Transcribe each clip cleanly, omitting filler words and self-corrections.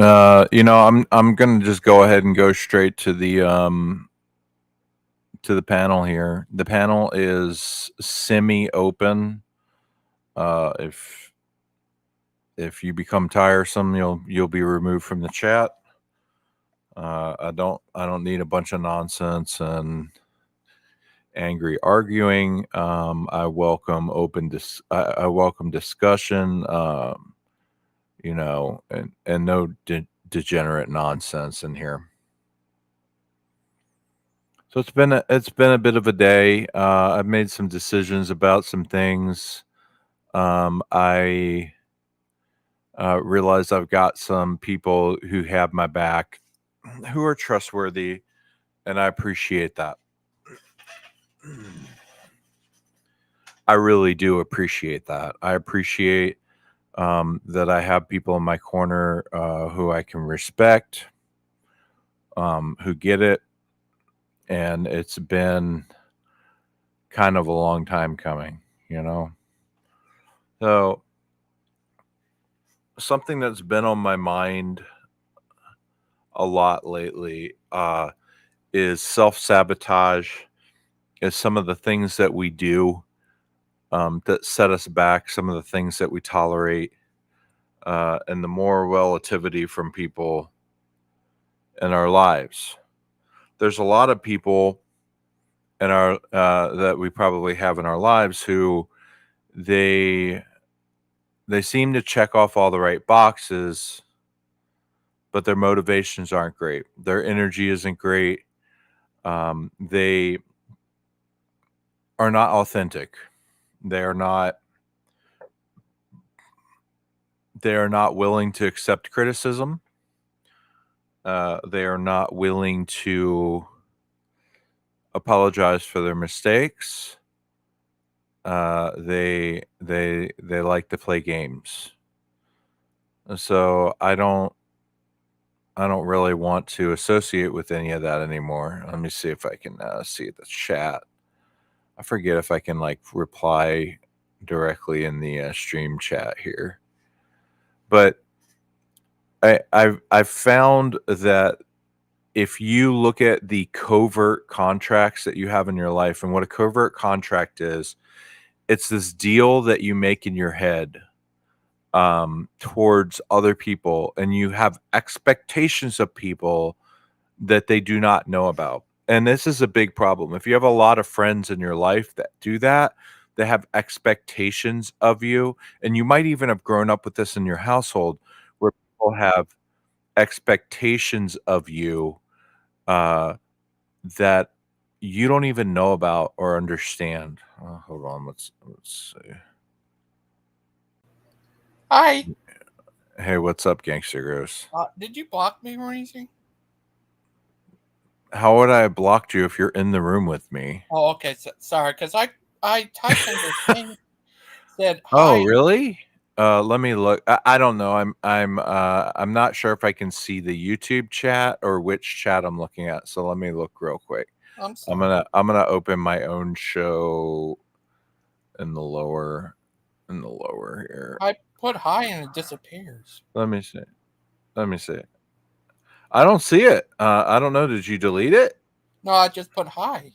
I'm gonna just go ahead and go straight to the panel here. The panel is semi-open. If you become tiresome, you'll be removed from the chat. I don't need a bunch of nonsense and angry arguing. I welcome I welcome discussion. And no degenerate nonsense in here. So it's been a bit of a day. I've made some decisions about some things. I realize I've got some people who have my back, who are trustworthy, and I appreciate that. I really do appreciate that. I appreciate that I have people in my corner who I can respect, who get it, and it's been kind of a long time coming, you know. So something that's been on my mind a lot lately is self-sabotage, is some of the things that we do that set us back, some of the things that we tolerate, and the more relativity from people in our lives. There's a lot of people in our that we probably have in our lives who they seem to check off all the right boxes, but their motivations aren't great. Their energy isn't great. They are not authentic. They are not willing to accept criticism. They are not willing to apologize for their mistakes. They like to play games. So I don't really want to associate with any of that anymore. Let me see if I can see the chat. I forget if I can like reply directly in the stream chat here. But I've found that if you look at the covert contracts that you have in your life, and what a covert contract is, it's this deal that you make in your head towards other people, and you have expectations of people that they do not know about. And this is a big problem. If you have a lot of friends in your life that do that, they have expectations of you, and you might even have grown up with this in your household where people have expectations of you uh, that you don't even know about or understand. Hold on, let's see. Hi. Hey, what's up, Gangster Gross? Did you block me or anything? How would I have blocked you if you're in the room with me? Oh, okay. Sorry, because I typed in this thing said Oh, hi. really? Let me look. I don't know. I'm not sure if I can see the YouTube chat or which chat I'm looking at. So let me look real quick. I'm I'm sorry. gonna open my own show in the lower here. I put hi and it disappears. Let me see. Let me see. I don't see it. I don't know. Did you delete it? No, I just put hi.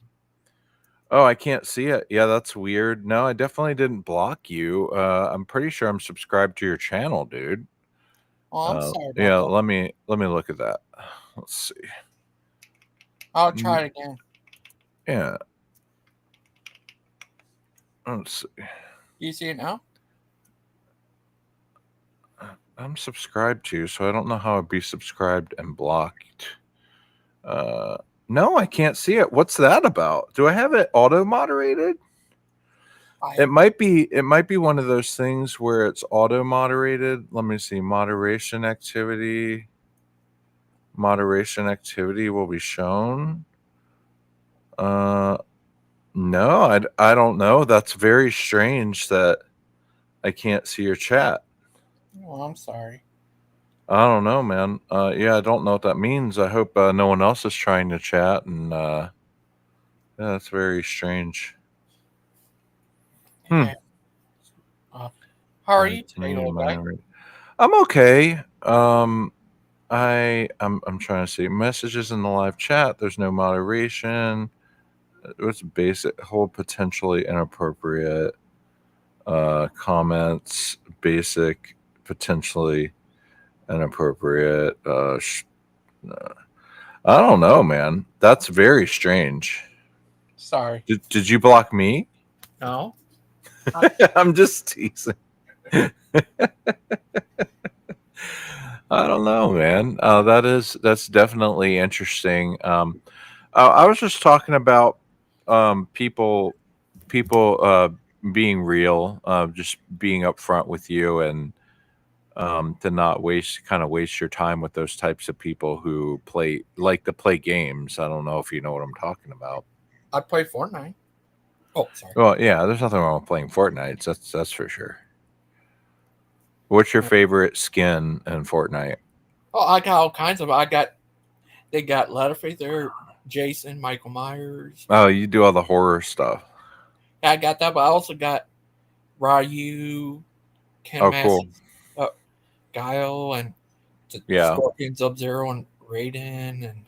Oh, I can't see it. Yeah, that's weird. No, I definitely didn't block you. I'm pretty sure I'm subscribed to your channel, dude. Oh, I'm sorry about Yeah, that. let me look at that. Let's see. I'll try it again. Yeah. Let's see. You see it now? I'm subscribed to, so I don't know how I'd be subscribed and blocked. No, I can't see it. What's that about? Do I have it auto moderated? It might be one of those things where it's auto moderated. Let me see. Moderation activity will be shown. No, I don't know. That's very strange that I can't see your chat. Oh, I'm sorry. I don't know, man. Yeah, I don't know what that means. I hope no one else is trying to chat, and yeah, that's very strange. Yeah. How are you today, old guy? I'm okay. I'm trying to see messages in the live chat. There's no moderation. It's basic, hold potentially inappropriate comments, basic, potentially inappropriate. I don't know, man. That's very strange. Sorry. Did you block me? No. I'm just teasing. I don't know, man. That's definitely interesting. I was just talking about people being real, just being upfront with you, and to not waste your time with those types of people who like to play games. I don't know if you know what I'm talking about. I play Fortnite. Oh, sorry. Well, yeah, there's nothing wrong with playing Fortnite. That's for sure. What's your favorite skin in Fortnite? Oh, I got all kinds of. They got Leatherface there, Jason, Michael Myers. Oh, you do all the horror stuff. I got that, but I also got Ryu, Ken Oh, cool. Massey, uh, Guile, and Yeah, Scorpion, Sub Zero, and Raiden, and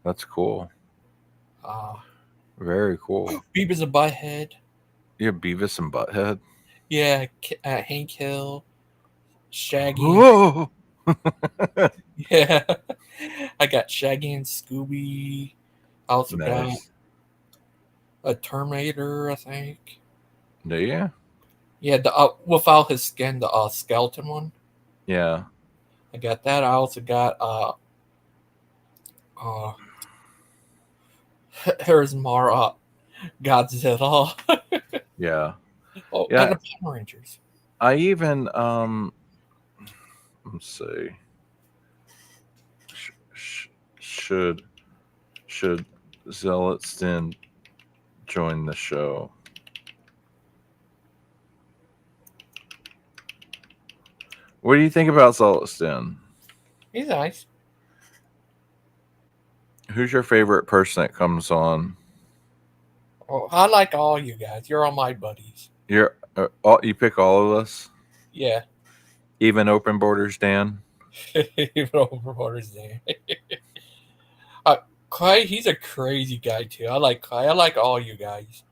that's cool. uh, Very cool. Beavis and Butthead. You have Beavis and Butthead. Yeah, Hank Hill, Shaggy, and Whoa! yeah, I got Shaggy and Scooby. I also got Nice. a Terminator, I think. Do you? Yeah, the without his skin, the skeleton one. Yeah. I got that. I also got uh here's more Godzilla. Yeah. Oh, and Yeah. the Power Rangers. I even let's see. Sh- sh- should should Zealotsden join the show? What do you think about Zealotsden? He's nice. Who's your favorite person that comes on? Oh, I like all you guys. You're all my buddies. You pick all of us, Yeah. even Open Borders Dan. Even over Waters there. uh, Clay, he's a crazy guy too. I like Clay. I like all you guys.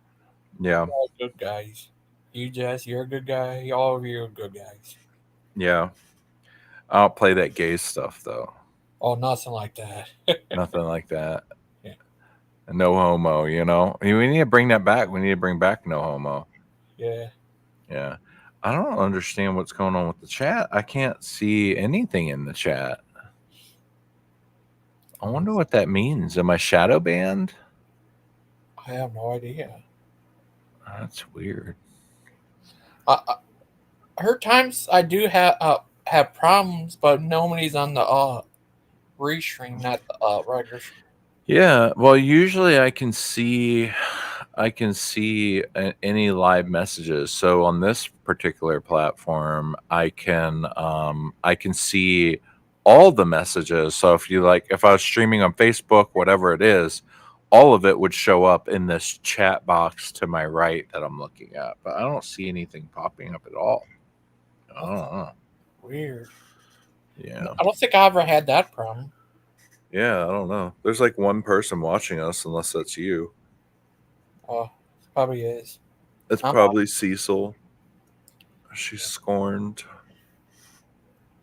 Yeah, You're all good guys. You Jess, you're a good guy. All of you are good guys. yeah. I don't play that gay stuff though. Oh, nothing like that. Nothing like that. Yeah. No homo. We need to bring that back. We need to bring back no homo. Yeah. Yeah. I don't understand what's going on with the chat. I can't see anything in the chat. I wonder what that means. Am I shadow banned? I have no idea. That's weird. I heard times I do have problems, but nobody's on the restream, not the regular stream. Yeah, well, usually I can see any live messages. So on this particular platform, I can see all the messages. So if I was streaming on Facebook, whatever it is, all of it would show up in this chat box to my right that I'm looking at. But I don't see anything popping up at all. I don't know. Weird. Yeah. I don't think I ever had that problem. Yeah, I don't know. There's like one person watching us, unless that's you. Oh, probably is. It's I'm probably Cecil. She's scorned.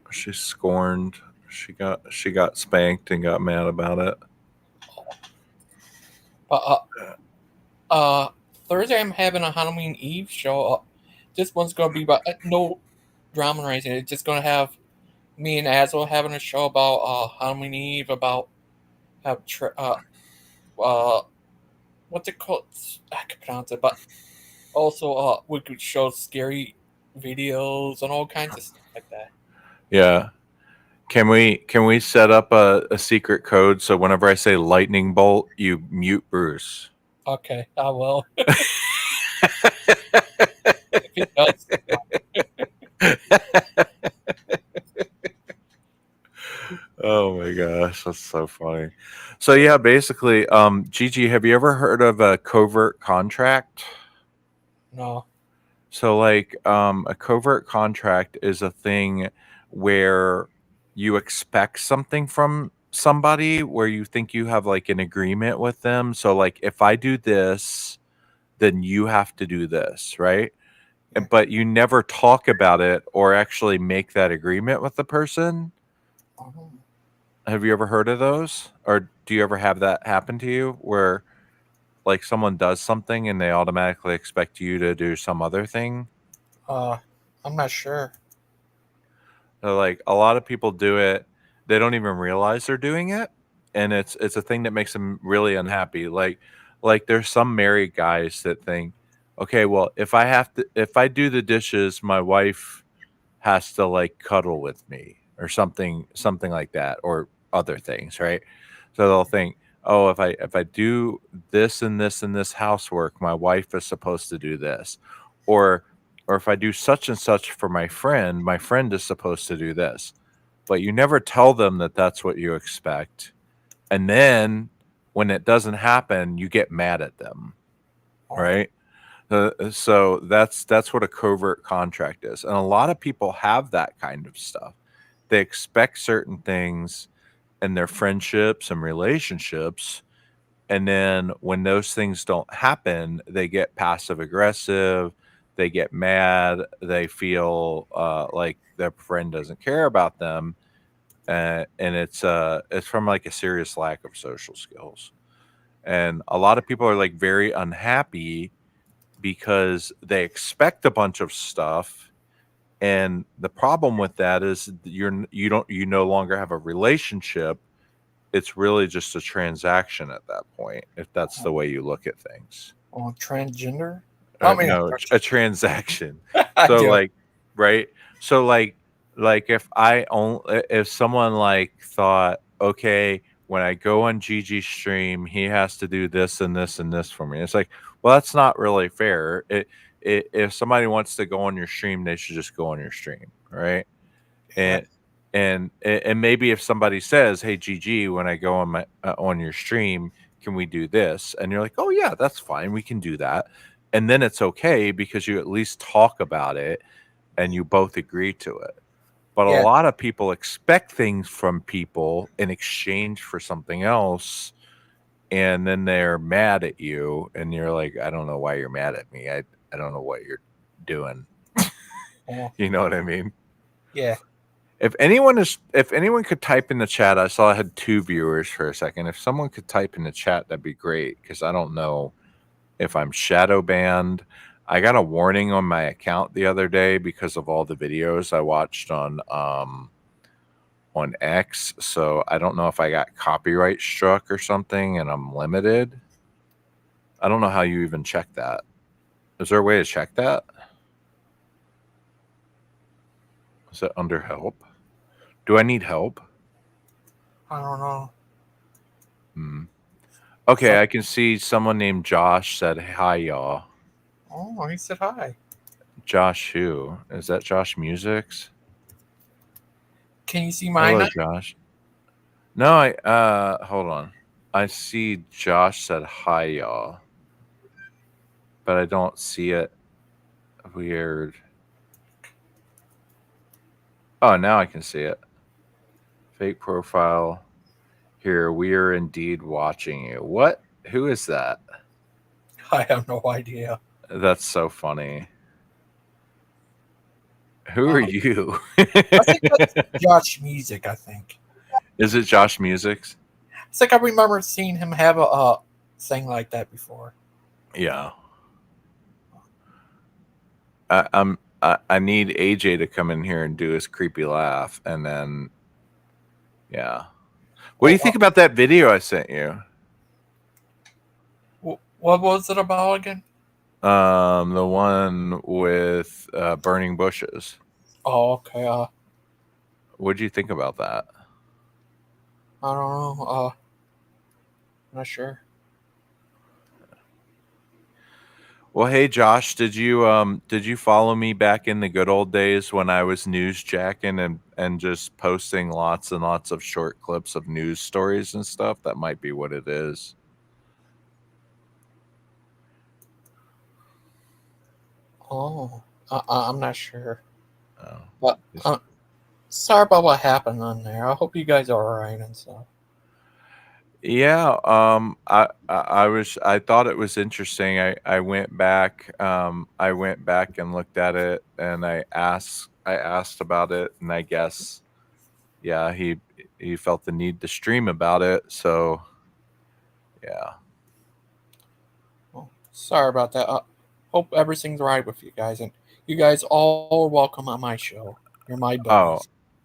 She's scorned. She got spanked and got mad about it. But Thursday I'm having a Halloween Eve show. This one's gonna be about no drama or anything. It's just gonna have me and Azul having a show about Halloween Eve, about how uh what's it called? I can pronounce it, but also we could show scary videos and all kinds of stuff like that. Yeah. Can we set up a secret code so whenever I say lightning bolt, you mute Bruce? Okay, I will. If it does, Oh my gosh, that's so funny. So yeah, basically, Gigi, have you ever heard of a covert contract? no. So like a covert contract is a thing where you expect something from somebody where you think you have like an agreement with them. So like if I do this, then you have to do this, right? Yeah. But you never talk about it or actually make that agreement with the person. Oh, Have you ever heard of those? Or do you ever have that happen to you where like someone does something and they automatically expect you to do some other thing? uh, I'm not sure. So, like a lot of people do it, they don't even realize they're doing it, and it's a thing that makes them really unhappy. Like there's some married guys that think, okay, well, if I do the dishes, my wife has to like cuddle with me or something like that or other things, right? So they'll think, "Oh, if I do this and this and this housework, my wife is supposed to do this." Or or if I do such and such for my friend is supposed to do this. But you never tell them that that's what you expect. And then when it doesn't happen, you get mad at them, Oh, right? So that's what a covert contract is, and a lot of people have that kind of stuff. They expect certain things in their friendships and relationships, and then when those things don't happen, they get passive aggressive, they get mad, they feel like their friend doesn't care about them, and it's from like a serious lack of social skills. And a lot of people are like very unhappy because they expect a bunch of stuff, and the problem with that is you no longer have a relationship. It's really just a transaction at that point, if that's oh, the way you look at things. oh, transgender. I mean, No, a transaction. I So do. like, right? So like if someone like thought, okay, when I go on Gigi's stream, he has to do this and this and this for me. It's like, well, that's not really fair. If somebody wants to go on your stream, they should just go on your stream, right? Yeah, And and maybe if somebody says, "Hey, GG, when I go on my on your stream, can we do this?" And you're like, "Oh yeah, that's fine. We can do that." And then it's okay because you at least talk about it and you both agree to it. But a yeah, lot of people expect things from people in exchange for something else, and then they're mad at you, and you're like, "I don't know why you're mad at me. I don't know what you're doing." oh, You know what I mean? yeah. If anyone could type in the chat, I saw I had 2 viewers for a second. If someone could type in the chat, that'd be great because I don't know if I'm shadow banned. I got a warning on my account the other day because of all the videos I watched on X, so I don't know if I got copyright struck or something and I'm limited. I don't know how you even check that. Is there a way to check that? Is it under help? Do I need help? I don't know. Hmm. Okay, So, I can see someone named Josh said, "Hi, y'all." oh, he said hi. Josh who? Is that Josh Musics? Can you see mine Hello, now? Josh. No, hold on. I see Josh said, "Hi, y'all," but I don't see it. Weird. Oh, now I can see it. Fake profile. Here, we are indeed watching you. What? Who is that? I have no idea. That's so funny. Who are Uh, you? I think that's Josh Music. I think. Is it Josh Musics? It's like I remember seeing him have a thing like that before. Yeah. I need AJ to come in here and do his creepy laugh, and then yeah. What do Oh, you think about that video I sent you? what was it about again? The one with burning bushes. Oh, okay. What do you think about that? I don't know. Not sure. Well, hey Josh, did you follow me back in the good old days when I was newsjacking and just posting lots and lots of short clips of news stories and stuff? That might be what it is. Oh, I'm not sure. Oh, But just Sorry about what happened on there. I hope you guys are alright and stuff. Yeah, I thought it was interesting. I went back, I went back and looked at it, and I asked about it, and I guess, yeah, he felt the need to stream about it, so, yeah. Well, sorry about that. Hope everything's right with you guys, and you guys all are welcome on my show. You're my buddies. Oh,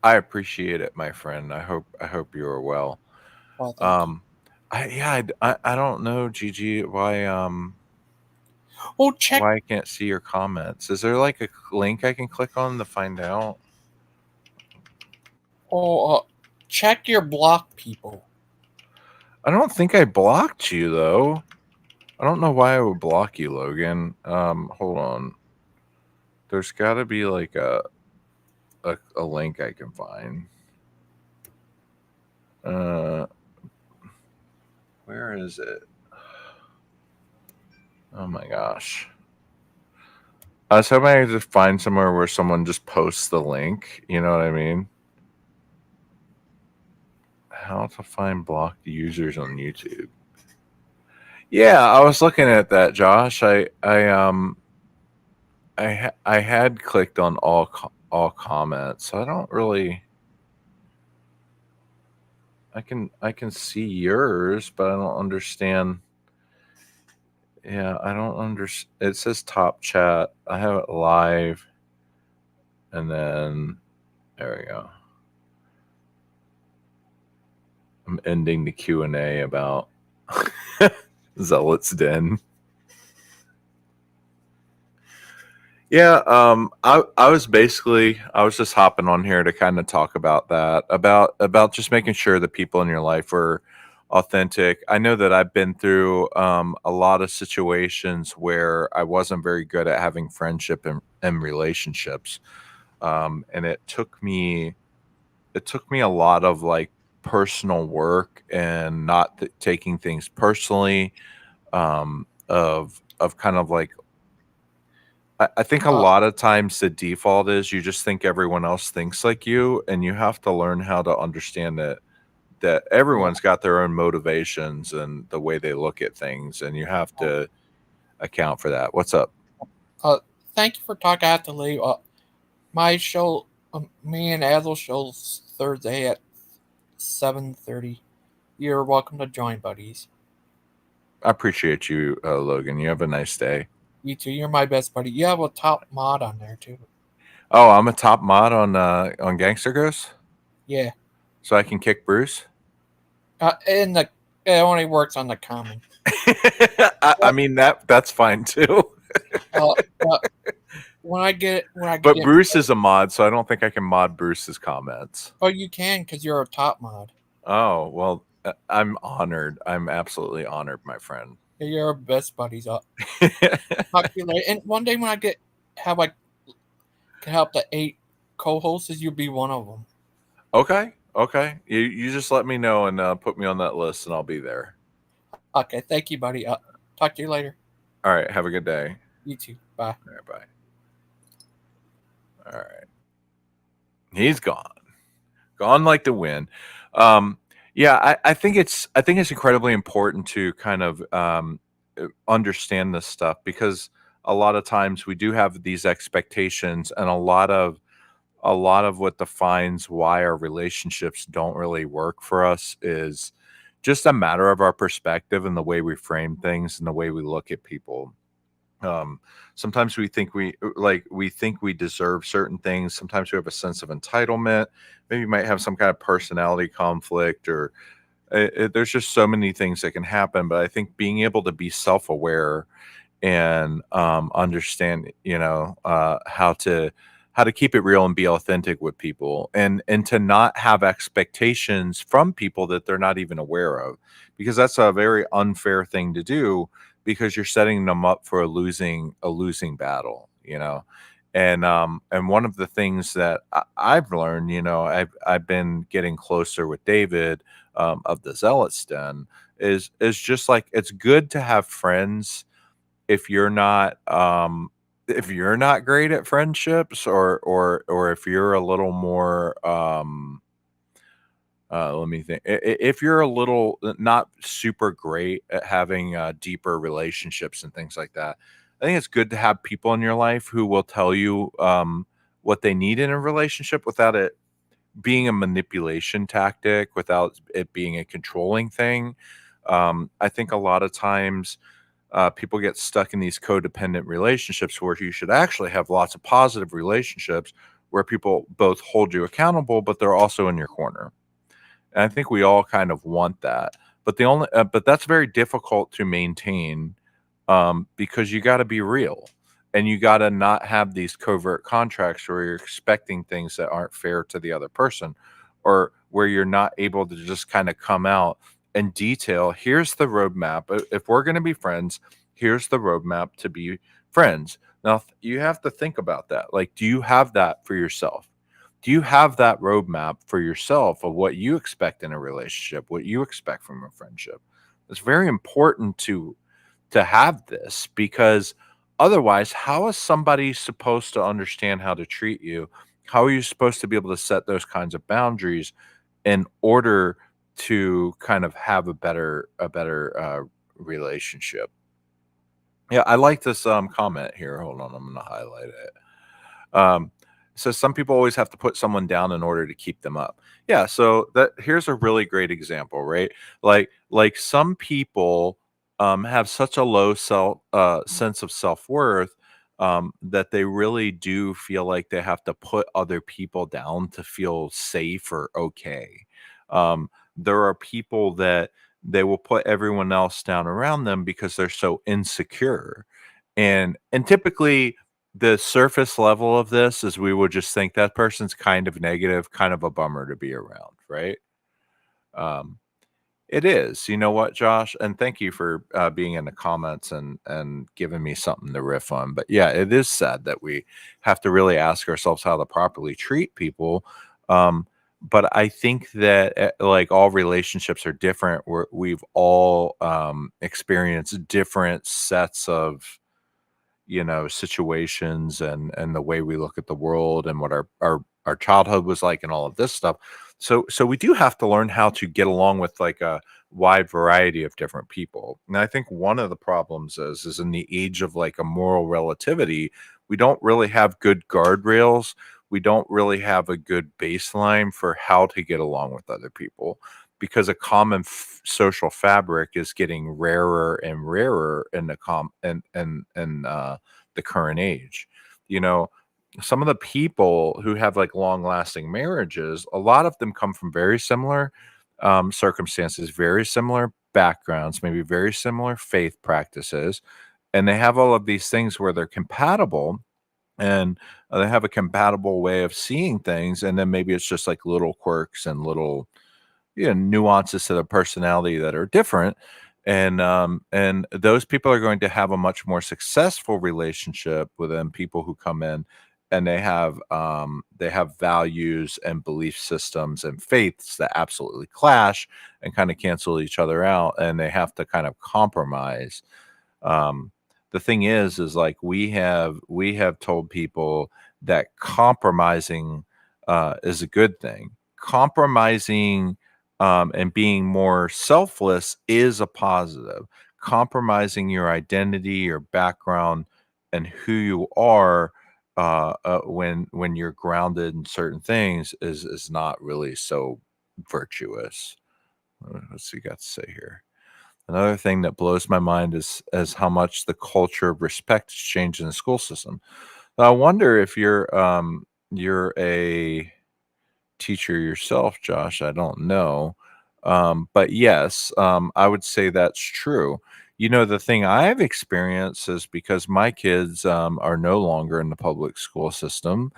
I appreciate it, my friend. I hope you are well. Well, thank you. Um, I don't know, Gigi, Oh, check. why I can't see your comments. Is there, like, a link I can click on to find out? Oh, check your block people. I don't think I blocked you, though. I don't know why I would block you, Logan. Hold on. There's gotta be, like, a link I can find. Uh, where is it? Oh my gosh. I was hoping I could just find somewhere where someone just posts the link. You know what I mean? How to find blocked users on YouTube. Yeah, I was looking at that, Josh. I had clicked on all comments, so I don't really. I can see yours, but I don't understand. Yeah, I don't understand. It says top chat. I have it live, and then there we go. I'm ending the Q&A about Zealot's Den. Yeah, I was basically I was just hopping on here to kind of talk about that, about just making sure that people in your life are authentic. I know that I've been through a lot of situations where I wasn't very good at having friendship and relationships, and it took me a lot of like personal work and not taking things personally, of kind of like I think a Uh, lot of times the default is you just think everyone else thinks like you, and you have to learn how to understand that yeah. everyone's got their own motivations and the way they look at things, and you have to account for that. What's up? Uh, Thank you for talking. I have to leave. My show, me and Azel shows Thursday at 7:30. You're welcome to join, buddies. I appreciate you, Logan. You have a nice day. You too. You're my best buddy. You have a top mod on there too. Oh, I'm a top mod on Gangster Ghost, Yeah. so I can kick Bruce. And the it only works on the common. I But mean that's fine too. uh, but when I But get Bruce is a mod, so I don't think I can mod Bruce's comments. oh you can because you're a top mod. Oh, well, I'm honored. I'm absolutely honored, my friend. Yeah, you're our best buddies. Talk to you later. And one day when I get have I can help the 8 co-hosts, you'll be one of them. Okay, okay. You just let me know and put me on that list, and I'll be there. Okay, thank you, buddy. Talk to you later. All right. Have a good day. You too. Bye. All right. Bye. All right. He's gone. Gone like the wind. Um, yeah, I think it's incredibly important to kind of understand this stuff because a lot of times we do have these expectations, and a lot of what defines why our relationships don't really work for us is just a matter of our perspective and the way we frame things and the way we look at people. um Sometimes we think we think we deserve certain things. Sometimes we have a sense of entitlement. Maybe you might have some kind of personality conflict, or there's just so many things that can happen. But I think being able to be self-aware and understand, how to keep it real and be authentic with people, and to not have expectations from people that they're not even aware of, because that's a very unfair thing to do, because you're setting them up for a losing battle, and one of the things that I've learned, I've been getting closer with David, of the Zealots Den, is just like it's good to have friends if you're not if you're not great at friendships, or if you're a little more, let me think. If you're a little not super great at having deeper relationships and things like that, I think it's good to have people in your life who will tell you what they need in a relationship without it being a manipulation tactic, without it being a controlling thing. I think a lot of times people get stuck in these codependent relationships where you should actually have lots of positive relationships where people both hold you accountable, but they're also in your corner. And I think we all kind of want that. But that's very difficult to maintain because you got to be real and you got to not have these covert contracts where you're expecting things that aren't fair to the other person, or where you're not able to just kind of come out and detail, here's the roadmap. If we're going to be friends, here's the roadmap to be friends. Now, you have to think about that. Like, do you have that for yourself? Do you have that roadmap for yourself of what you expect in a relationship, what you expect from a friendship? It's very important to have this, because otherwise, how is somebody supposed to understand how to treat you? How are you supposed to be able to set those kinds of boundaries in order to kind of have a better relationship? Yeah, I like this comment here. Hold on, I'm going to highlight it. Um, so some people always have to put someone down in order to keep them up. Yeah, so that here's a really great example, right? Like some people have such a low sense of self-worth that they really do feel like they have to put other people down to feel safe or okay. There are people that they will put everyone else down around them because they're so insecure. And typically the surface level of this is we would just think that person's kind of negative, kind of a bummer to be around, right? Um, it is. You know what, Josh? And thank you for being in the comments and giving me something to riff on. But yeah, it is sad that we have to really ask ourselves how to properly treat people. But I think that like all relationships are different. We've all experienced different sets of situations and the way we look at the world and what our childhood was like and all of this stuff. So we do have to learn how to get along with like a wide variety of different people. And I think one of the problems is in the age of like a moral relativity, we don't really have good guardrails. We don't really have a good baseline for how to get along with other people, because a common social fabric is getting rarer and rarer in the current age. You know, some of the people who have like long lasting marriages, a lot of them come from very similar circumstances, very similar backgrounds, maybe very similar faith practices, and they have all of these things where they're compatible, and they have a compatible way of seeing things, and then maybe it's just like little quirks and little nuances to the personality that are different. And those people are going to have a much more successful relationship with them people who come in and they have values and belief systems and faiths that absolutely clash and kind of cancel each other out, and they have to kind of compromise. um, the thing is like we have told people that compromising is a good thing. Compromising and being more selfless is a positive. Compromising your identity, your background, and who you are when you're grounded in certain things is not really so virtuous. What's he got to say here? Another thing that blows my mind is how much the culture of respect has changed in the school system. I wonder if you're a teacher yourself, Josh. I don't know. But yes, I would say that's true. The thing I've experienced is because my kids are no longer in the public school system,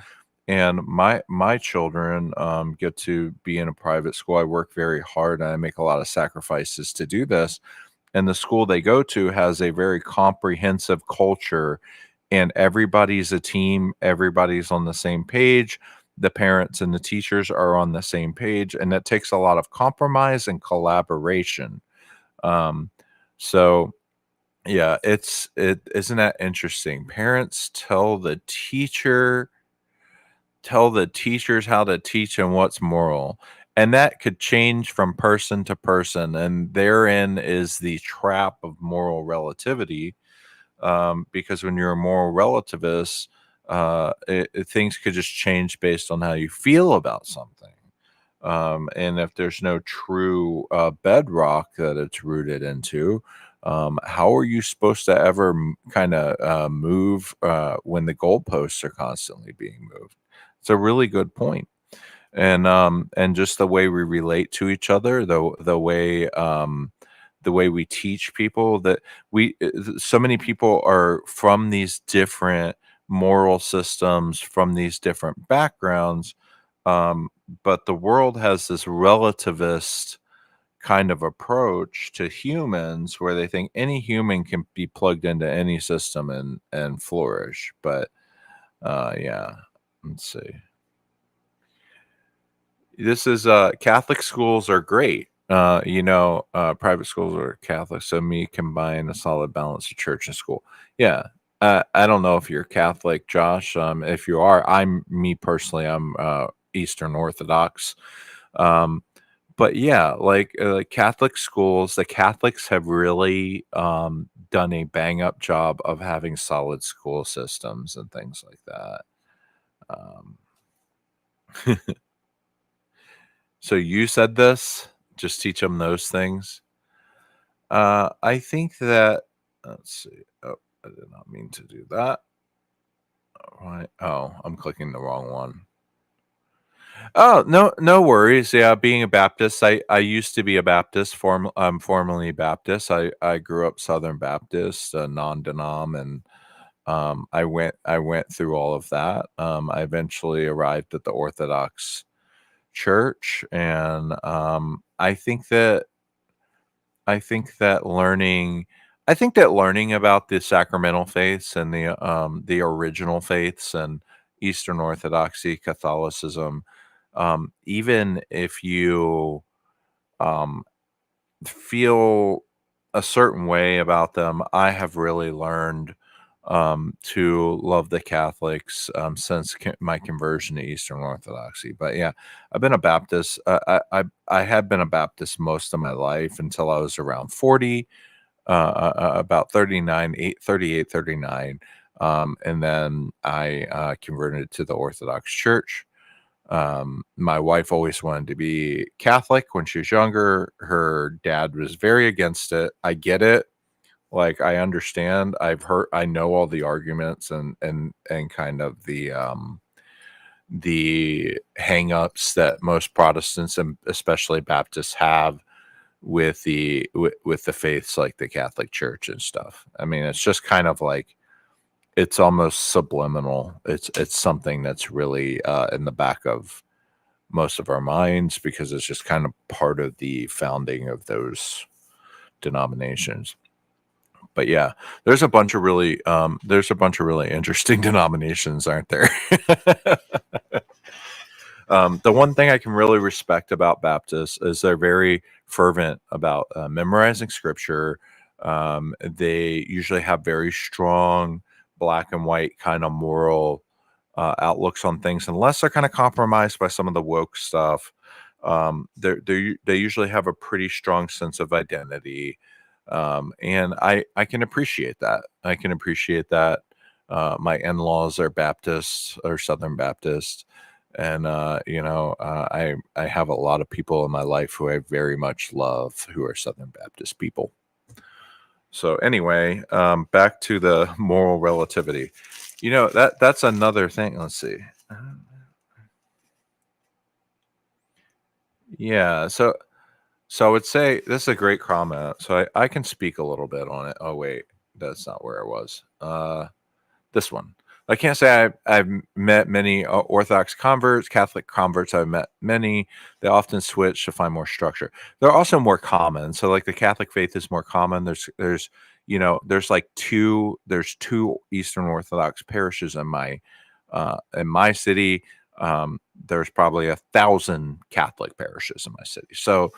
and my children get to be in a private school. I work very hard and I make a lot of sacrifices to do this, and the school they go to has a very comprehensive culture, and everybody's a team, everybody's on the same page, the parents and the teachers are on the same page, and that takes a lot of compromise and collaboration. um, so Yeah, it isn't that interesting? Parents tell the teachers how to teach and what's moral. And that could change from person to person. And therein is the trap of moral relativity. Because when you're a moral relativist, things could just change based on how you feel about something. And if there's no true bedrock that it's rooted into, how are you supposed to ever kind of move when the goalposts are constantly being moved? It's a really good point. And just the way we relate to each other, the way we teach people that so many people are from these different moral systems, from these different backgrounds, um, but the world has this relativist kind of approach to humans where they think any human can be plugged into any system and flourish. But yeah, let's see. This is Catholic schools are great. Private schools are Catholic, so me combine a solid balance of church and school. Yeah. I don't know if you're Catholic, Josh. If you are, I'm me personally, I'm Eastern Orthodox. Um, but yeah, like Catholic schools, the Catholics have really done a bang up job of having solid school systems and things like that. Um, so you said this, just teach them those things. I think that, let's see. Oh, I did not mean to do that. Right. Oh, I'm clicking the wrong one. Oh, no, no worries. Yeah, being a Baptist, I used to be a Baptist. I'm formerly Baptist. I grew up Southern Baptist, non-denom, and I went through all of that. I eventually arrived at the Orthodox Church, and I think that learning about the sacramental faiths and the original faiths and Eastern Orthodoxy, Catholicism, even if you um, feel a certain way about them, I have really learned to love the Catholics since my conversion to Eastern Orthodoxy. But yeah, I've been a Baptist. I had been a Baptist most of my life until I was around 40, about 39, 38, 39. And then I converted to the Orthodox Church. My wife always wanted to be Catholic when she was younger. Her dad was very against it. I get it. Like I understand. I know all the arguments and kind of the hangups that most Protestants and especially Baptists have with the faiths like the Catholic Church and stuff. I mean, it's just kind of like it's almost subliminal. It's something that's really in the back of most of our minds because it's just kind of part of the founding of those denominations. But yeah, there's a bunch of really interesting denominations, aren't there? The one thing I can really respect about Baptists is they're very fervent about memorizing scripture. They usually have very strong black and white kind of moral outlooks on things, unless they're kind of compromised by some of the woke stuff. They usually have a pretty strong sense of identity, and I can appreciate that. I can appreciate that. My in-laws are Baptists or Southern Baptists, and I have a lot of people in my life who I very much love who are Southern Baptist people. So anyway, back to the moral relativity. That's another thing. Let's see. Yeah. So I would say this is a great comment. So I can speak a little bit on it. Oh wait, that's not where I was. This one. I can't say I've met many Orthodox converts, Catholic converts. I've met many. They often switch to find more structure. They're also more common. So like the Catholic faith is more common. There's two Eastern Orthodox parishes in my city. There's probably 1,000 Catholic parishes in my city. So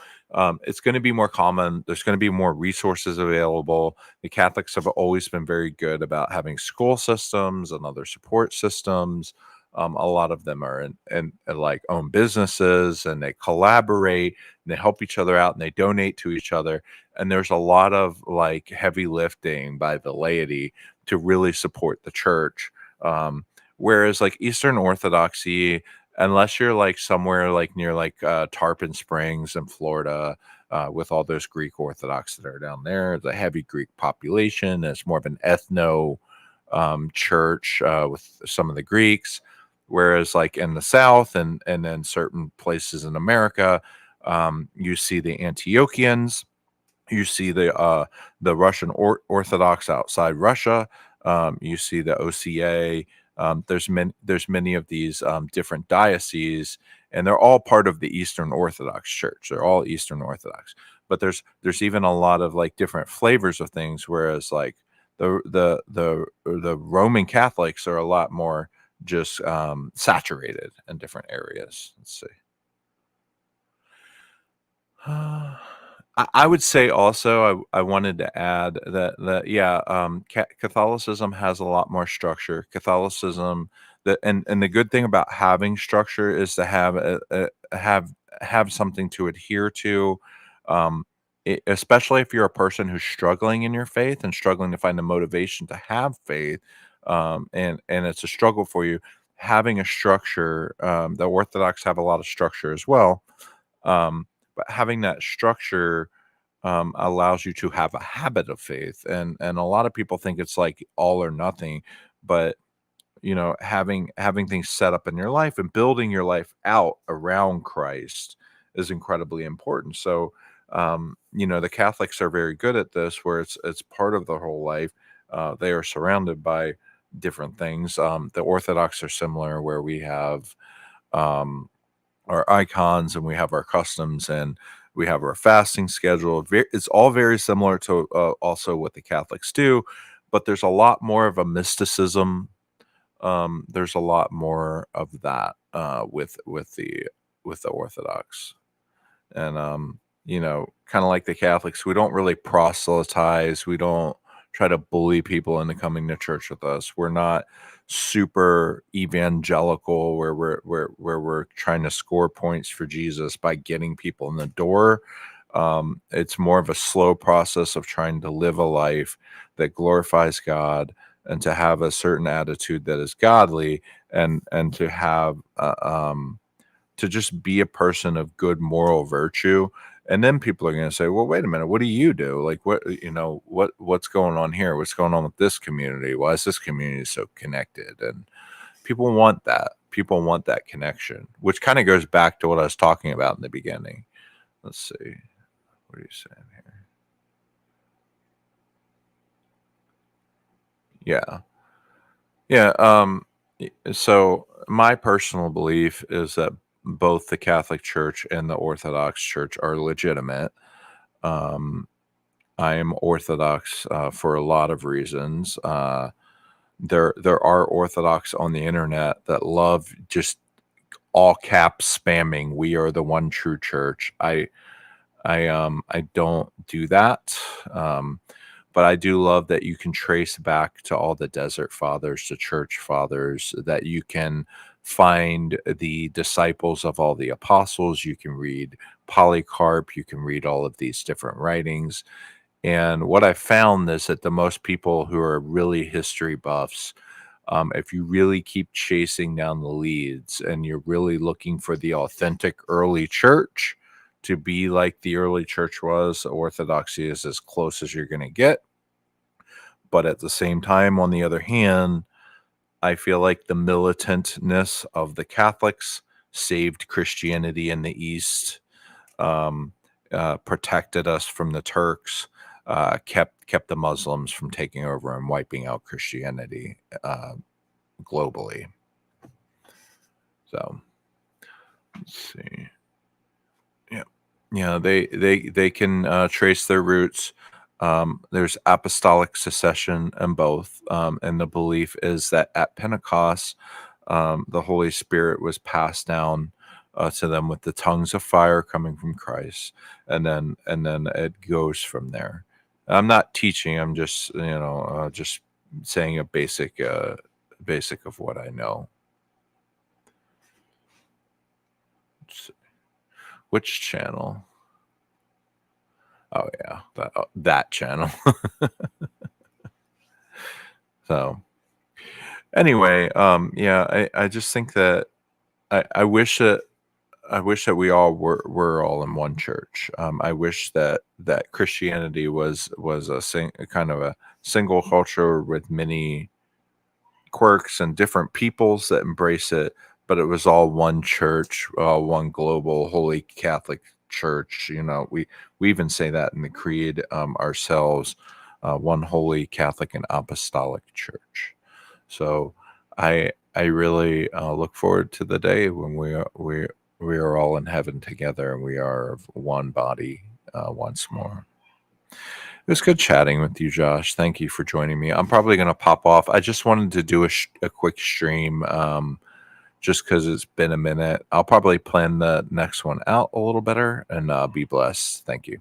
it's going to be more common. There's going to be more resources available. The Catholics have always been very good about having school systems and other support systems. A lot of them are in like own businesses, and they collaborate and they help each other out and they donate to each other. And there's a lot of like heavy lifting by the laity to really support the church. Whereas like Eastern Orthodoxy, unless you're like somewhere like near like Tarpon Springs in Florida, with all those Greek Orthodox that are down there, the heavy Greek population. It's more of an ethno church with some of the Greeks. Whereas like in the South and then certain places in America, you see the Antiochians, you see the Russian Orthodox outside Russia. You see the OCA. There's many of these different dioceses, and they're all part of the Eastern Orthodox Church. They're all Eastern Orthodox, but there's even a lot of like different flavors of things. Whereas like the Roman Catholics are a lot more just saturated in different areas. Let's see. I would say also I wanted to add that yeah, Catholicism has a lot more structure. Catholicism, and the good thing about having structure is to have have something to adhere to. Especially if you're a person who's struggling in your faith and struggling to find the motivation to have faith, and it's a struggle for you. Having a structure, the Orthodox have a lot of structure as well. But having that structure allows you to have a habit of faith, and a lot of people think it's like all or nothing, but having things set up in your life and building your life out around Christ is incredibly important. So the Catholics are very good at this, where it's part of the whole life. They are surrounded by different things. The Orthodox are similar, where we have um, our icons and we have our customs and we have our fasting schedule. It's all very similar to also what the Catholics do, but there's a lot more of a mysticism. There's a lot more of that with the Orthodox. And kind of like the Catholics, we don't really proselytize. We don't try to bully people into coming to church with us. We're not super evangelical, where we're trying to score points for Jesus by getting people in the door. It's more of a slow process of trying to live a life that glorifies God, and to have a certain attitude that is godly, and to have to just be a person of good moral virtue. And then people are going to say, well, wait a minute, what do you do? Like, what's going on here? What's going on with this community? Why is this community so connected? And people want that. People want that connection, which kind of goes back to what I was talking about in the beginning. Let's see. What are you saying here? Yeah. Yeah. So my personal belief is that both the Catholic Church and the Orthodox Church are legitimate. Um, I am Orthodox for a lot of reasons. There are Orthodox on the internet that love just all caps spamming. We are the one true church. I don't do that. Um, but I do love that you can trace back to all the desert fathers, the church fathers, that you can find the disciples of all the apostles. You can read Polycarp, you can read all of these different writings. And what I found is that the most people who are really history buffs, if you really keep chasing down the leads and you're really looking for the authentic early church to be like the early church was, orthodoxy is as close as you're going to get. But at the same time, on the other hand, I feel like the militantness of the Catholics saved Christianity in the East, um, protected us from the Turks, kept the Muslims from taking over and wiping out Christianity globally. So let's see. Yeah, yeah, they can trace their roots. There's apostolic succession in both, and the belief is that at Pentecost, the Holy Spirit was passed down to them with the tongues of fire coming from Christ, and then it goes from there. I'm not teaching. I'm just just saying a basic of what I know. Which channel? Oh yeah, that channel. So anyway, yeah, I just think that I wish that we all were all in one church. I wish that Christianity was kind of a single culture with many quirks and different peoples that embrace it, but it was all one church, one global holy Catholic church. We even say that in the creed ourselves, one holy Catholic and apostolic church. So I really look forward to the day when we are all in heaven together and we are of one body once more. It was good chatting with you, Josh. Thank you for joining me. I'm probably going to pop off. I just wanted to do a quick stream just because it's been a minute. I'll probably plan the next one out a little better, and be blessed. Thank you.